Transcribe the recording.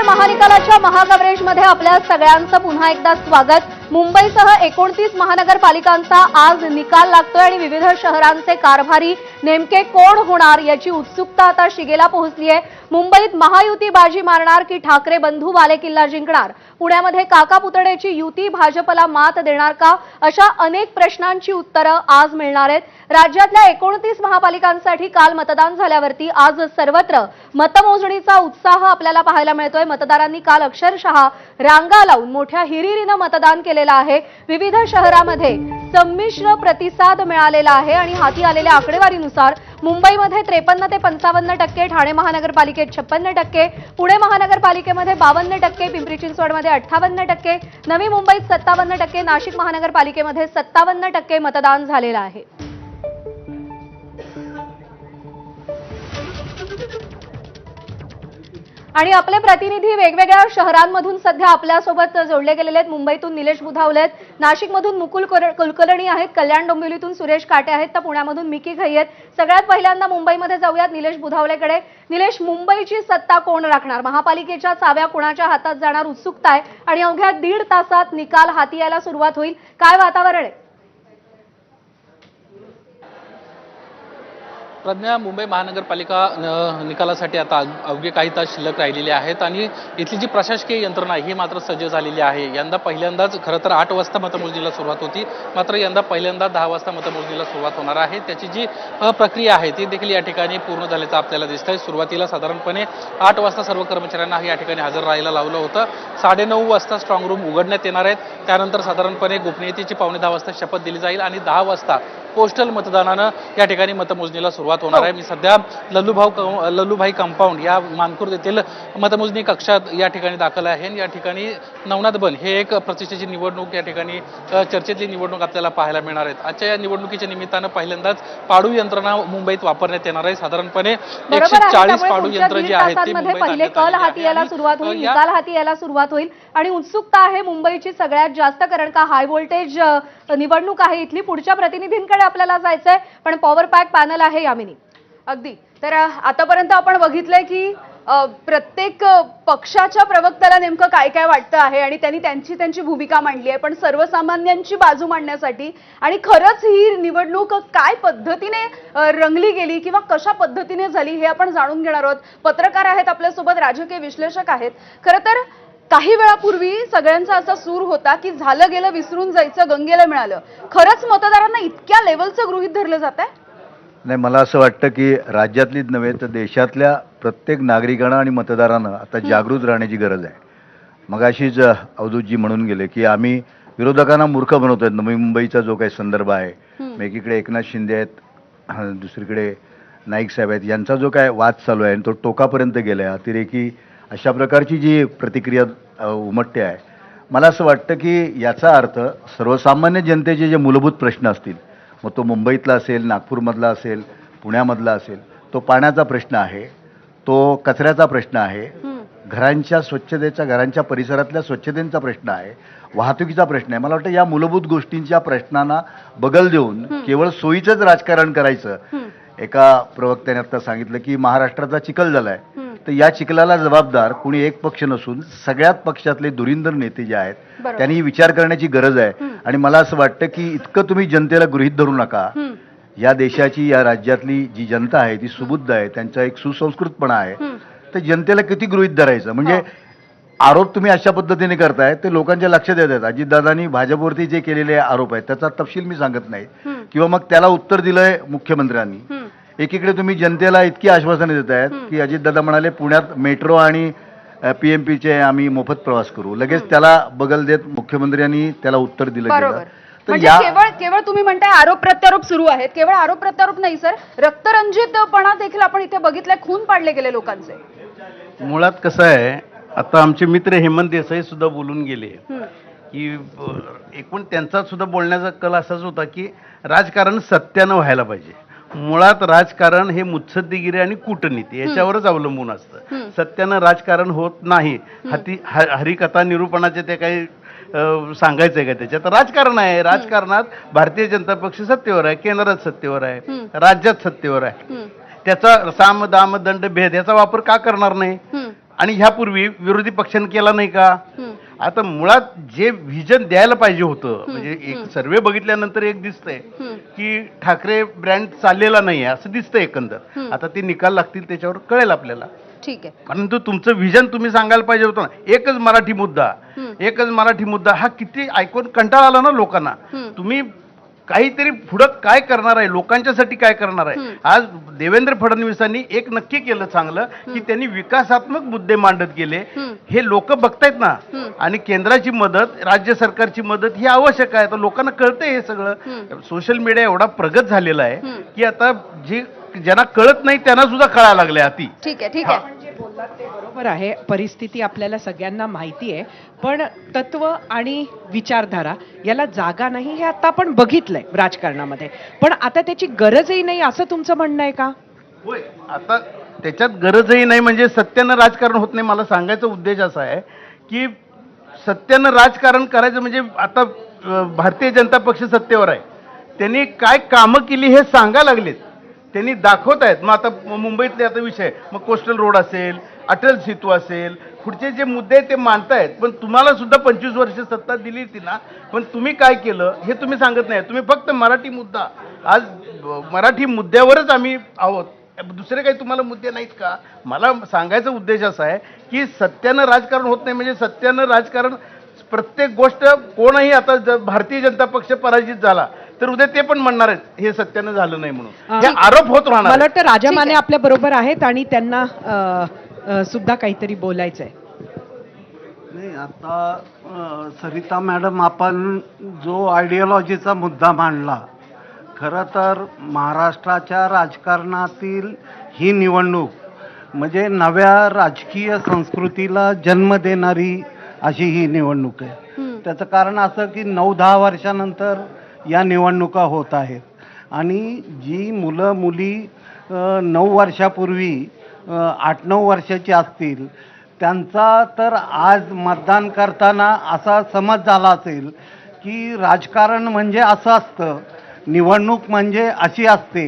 महानिकालाच्या महाकव्हरेजमध्ये आपल्या सगळ्यांचं पुन्हा एकदा स्वागत। मुंबईसह 29 महानगरपालिकांचा आज निकाल लागतोय आणि विविध शहरांचे कारभारी नेमके कोण होणार याची उत्सुकता आता शिगेला पोहोचली आहे। मुंबईत महायुती बाजी मारणार की ठाकरे बंधू बालेकिल्ला जिंकणार? पुण्यामध्ये काका पुतळेची युती भाजपला मात देणार का? अशा अनेक प्रश्नांची उत्तरं आज मिळणार आहेत। राज्यातल्या 29 महापालिकांसाठी काल मतदान झाल्यावरती आज सर्वत्र मतमोजणीचा उत्साह आपल्याला पाहायला मिळतोय। मतदारांनी काल अक्षरशः रांगा लावून मोठ्या हिरिरीने मतदान केलेलं आहे। विविध शहरांमध्ये संमिश्र प्रतिसाद मिळालेला आहे आणि हाती आलेल्या आकडेवारीनुसार मुंबईमध्ये 53 ते 55%, ठाणे महानगरपालिकेत 56%, पुणे महानगरपालिकेमध्ये 52%, पिंपरी चिंचवडमध्ये 58%, नवी मुंबईत 57%, नाशिक महानगरपालिकेमध्ये 57% मतदान झालेलं आहे। आणि आपले प्रतिनिधी वेगवेगळ्या शहरांमधून सध्या आपल्यासोबत जोडले गेलेले आहेत। मुंबईतून निलेश बुधावले आहेत, नाशिकमधून मुकुल कुलकर्णी आहेत, कल्याण डोंबिवलीतून सुरेश काटे आहेत, तर पुण्यामधून मिकी घई आहेत। सगळ्यात पहिल्यांदा मुंबईमध्ये जाऊयात निलेश बुधावलेकडे। निलेश, मुंबईची सत्ता कोण राखणार? महापालिकेच्या चाव्या कोणाच्या हातात जाणार? उत्सुकता आहे आणि अवघ्या 1.5 तासात निकाल हाती यायला सुरुवात होईल। काय वातावरण आहे? प्रज्ञा, मुंबई महानगरपालिका निकालासाठी आता अवघे काही तास शिल्लक राहिलेले आहेत आणि इथली जी प्रशासकीय यंत्रणा आहे ही मात्र सज्ज झालेली आहे। यंदा पहिल्यांदाच खरं तर 8 वाजता मतमोजणीला सुरुवात होती, मात्र यंदा पहिल्यांदा 10 वाजता मतमोजणीला सुरुवात होणार आहे। त्याची जी प्रक्रिया आहे ती देखील या ठिकाणी पूर्ण झाल्याचं आपल्याला दिसतंय। सुरुवातीला साधारणपणे 8 वाजता सर्व कर्मचाऱ्यांना या ठिकाणी हजर राहायला लावलं होतं। 9:30 वाजता स्ट्रॉंग रूम उघडण्यात येणार आहेत। त्यानंतर साधारणपणे गोपनीयतेची 9:45 वाजता शपथ दिली जाईल आणि 10 वाजता पोस्टल मतदानानं या ठिकाणी मतमोजणीला सुरुवात होणार आहे। मी सध्या लल्लूभाई कंपाऊंड या मानखुर्द येथील मतमोजणी कक्षात या ठिकाणी दाखल आहे। या ठिकाणी नवनाथ बन हे एक प्रतिष्ठेची निवडणूक, या ठिकाणी चर्चेतली निवडणूक आपल्याला पाहायला मिळणार आहेत। आजच्या या निवडणुकीच्या निमित्तानं पहिल्यांदाच पाडू यंत्रणा मुंबईत वापरण्यात येणार आहे। साधारणपणे 140 पाडू यंत्र जी आहेत ती पहिले कल हाती यायला सुरुवात होईल, निकाल हाती यायला सुरुवात होईल आणि उत्सुकता आहे मुंबईची सगळ्यात जास्त, कारण का हाय व्होल्टेज निवडणूक आहे इथली। पुढच्या प्रतिनिधींकडे आपल्याला जायचंय, पण पॉवर पॅक पॅनल आहे यामिनी। अगदी, तर आतापर्यंत आपण बघितलंय की प्रत्येक पक्षाच्या प्रवक्त्याला नेमकं काय काय वाटतं आहे आणि त्यांनी त्यांची भूमिका मांडली आहे, पण सर्वसामान्यांची बाजू मांडण्यासाठी आणि खरंच ही निवडणूक काय पद्धतीने रंगली गेली किंवा कशा पद्धतीने झाली हे आपण जाणून घेणार आहोत। पत्रकार आहेत आपल्यासोबत, राजकीय विश्लेषक आहेत। खरं तर काही वेळापूर्वी सगळ्यांचा असा सूर होता की झालं गेलं विसरून जायचं, गंगेला मिळालं। खरंच मतदारांना इतक्या लेवलचं गृहीत धरलं जात आहे? नाही, मला असं वाटतं की राज्यातलीच नव्हे तर देशातल्या प्रत्येक नागरिकांना आणि मतदारांना आता जागृत राहण्याची गरज आहे। मगाशीच अवधूतजी म्हणून गेले की आम्ही विरोधकांना मूर्ख बनवतोय। नवी मुंबईचा जो काही संदर्भ आहे, एकीकडे एकनाथ शिंदे आहेत, दुसरीकडे नाईक साहेब आहेत, यांचा जो काय वाद चालू आहे तो टोकापर्यंत गेलाय। अतिरेकी अशा प्रकारची जी प्रतिक्रिया उमटते आहे, मला असं वाटतं की याचा अर्थ सर्वसामान्य जनतेचे जे मूलभूत प्रश्न असतील, मग तो मुंबईतला असेल, नागपूरमधला असेल, पुण्यामधला असेल, तो पाण्याचा प्रश्न आहे, तो कचऱ्याचा प्रश्न आहे, घरांच्या स्वच्छतेचा, घरांच्या परिसरातल्या स्वच्छतेचा प्रश्न आहे, वाहतुकीचा प्रश्न आहे। मला वाटतं या मूलभूत गोष्टींच्या प्रश्नांना बगल देऊन केवळ सोयीचंच राजकारण करायचं। एका प्रवक्त्याने आता सांगितलं की महाराष्ट्राचा चिखल झालाय, तर या चिखलाला जबाबदार कुणी एक पक्ष नसून सगळ्यात पक्षातले धुरींधर नेते जे आहेत त्यांनी विचार करण्याची गरज आहे। आणि मला असं वाटतं की इतकं तुम्ही जनतेला गृहीत धरू नका। या देशाची, या राज्यातली जी जनता आहे ती सुबुद्ध आहे, त्यांचा एक सुसंस्कृतपणा आहे, तर जनतेला किती गृहीत धरायचं? म्हणजे आरोप तुम्ही अशा पद्धतीने करताय ते लोकांच्या लक्षात येतात। अजितदादांनी भाजपवरती जे केलेले आरोप आहेत त्याचा तपशील मी सांगत नाही, किंवा मग त्याला उत्तर दिलंय मुख्यमंत्र्यांनी। एकीकडे तुम्ही जनतेला इतकी आश्वासने देत आहेत की अजितदादा म्हणाले पुण्यात मेट्रो आणि PMPचे आम्ही मोफत प्रवास करू, लगेच त्याला बगल देत मुख्यमंत्र्यांनी त्याला उत्तर दिलं गेलं। म्हणजे केवळ तुम्ही म्हणताय आरोप प्रत्यारोप सुरू आहेत, केवळ आरोप प्रत्यारोप नाही सर, रक्तरंजितपणा देखील आपण इथे बघितलाय, खून पाडले गेले लोकांचे। मुळात कसं आहे, आता आमचे मित्र हेमंत देसाई सुद्धा बोलून गेले की एकूण त्यांचा सुद्धा बोलण्याचा कल असाच होता की राजकारण सत्यानं व्हायला पाहिजे। मुळात राजकारण हे मुत्सद्देगिरी आणि कूटनीती याच्यावरच अवलंबून असतं। सत्यानं राजकारण होत नाही। हरिकथा निरूपणाचे ते काही सांगायचंय का त्याच्यात? राजकारण आहे, राजकारणात भारतीय जनता पक्ष सत्तेवर आहे, केंद्रात सत्तेवर आहे, राज्यात सत्तेवर आहे, त्याचा साम दाम दंड भेद याचा वापर का करणार नाही? आणि ह्यापूर्वी विरोधी पक्षाने केला नाही का? आता मुळात जे व्हिजन द्यायला पाहिजे होतं, म्हणजे एक सर्वे बघितल्यानंतर एक दिसतंय की ठाकरे ब्रँड चाललेला नाही आहे असं दिसतंय एकंदर. आता ते निकाल लागतील त्याच्यावर कळेल आपल्याला. ठीक आहे. परंतु तुमचं व्हिजन तुम्ही सांगायला पाहिजे होतं ना. एकच मराठी मुद्दा हा किती ऐकून कंटाळा आला ना लोकांना. तुम्ही काहीतरी पुढं काय करणार आहे, लोकांच्यासाठी काय करणार आहे. आज देवेंद्र फडणवीसांनी एक नक्की केलं चांगलं की त्यांनी विकासात्मक मुद्दे मांडत गेले. हे लोक बघतायत ना. आणि केंद्राची मदत, राज्य सरकारची मदत ही आवश्यक आहे. तर लोकांना कळतंय हे सगळं. सोशल मीडिया एवढा प्रगत झालेला आहे की आता ज्यांना कळत नाही त्यांना सुद्धा कळायला लागले अति. ठीक आहे. ठीक आहे. बरोबर आहे. परिस्थिती आपल्याला सगळ्यांना माहिती आहे, पण तत्व आणि विचारधारा याला जागा नाही हे आता आपण बघितलंय राजकारणामध्ये. पण आता त्याची गरजही नाही असं तुमचं म्हणणं आहे का? होय, आता त्याच्यात गरजही नाही म्हणजे सत्यानं राजकारण होत नाही. मला सांगायचा उद्देश असा आहे की सत्यानं राजकारण करायचं म्हणजे आता भारतीय जनता पक्ष सत्तेवर आहे, त्यांनी काय कामं केली हे सांगा लागलेत, त्यांनी दाखवत आहेत. मग आता मुंबईतले आता विषय, मग कोस्टल रोड असेल, अटल सेतू असेल, पुढचे जे मुद्दे आहेत ते मांडतायत. पण तुम्हाला सुद्धा 25 वर्ष सत्ता दिली होती ना, पण तुम्ही काय केलं हे तुम्ही सांगत नाही. तुम्ही फक्त मराठी मुद्दा, आज मराठी मुद्द्यावरच आम्ही आहोत, दुसरे काही तुम्हाला मुद्दे नाहीत का? मला सांगायचा उद्देश असा आहे की सत्यानं राजकारण होत नाही म्हणजे सत्यानं राजकारण प्रत्येक गोष्ट कोणही आता भारतीय जनता पक्ष पराजित झाला तर उद्या ते पण म्हणणार आहेत हे सत्यानं झालं नाही म्हणून. हे आरोप होत राहणार. मला वाटतं राजा माने आपल्या बरोबर आहेत आणि त्यांना सुद्धा काहीतरी बोलायचंय. नाही, आता सरिता मॅडम, आपण जो आयडिओलॉजीचा मुद्दा मांडला, खरं तर महाराष्ट्राच्या राजकारणातील ही निवडणूक म्हणजे नव्या राजकीय संस्कृतीला जन्म देणारी अशी ही निवडणूक आहे. त्याचं कारण असं की 9-10 वर्षानंतर या निवडणुका होत आहेत आणि जी मुलं मुली 9 वर्षापूर्वी 8-9 वर्षाची असतील त्यांचा तर आज मतदान करताना असा समज झाला असेल की राजकारण म्हणजे असं असतं, निवडणूक म्हणजे अशी असते.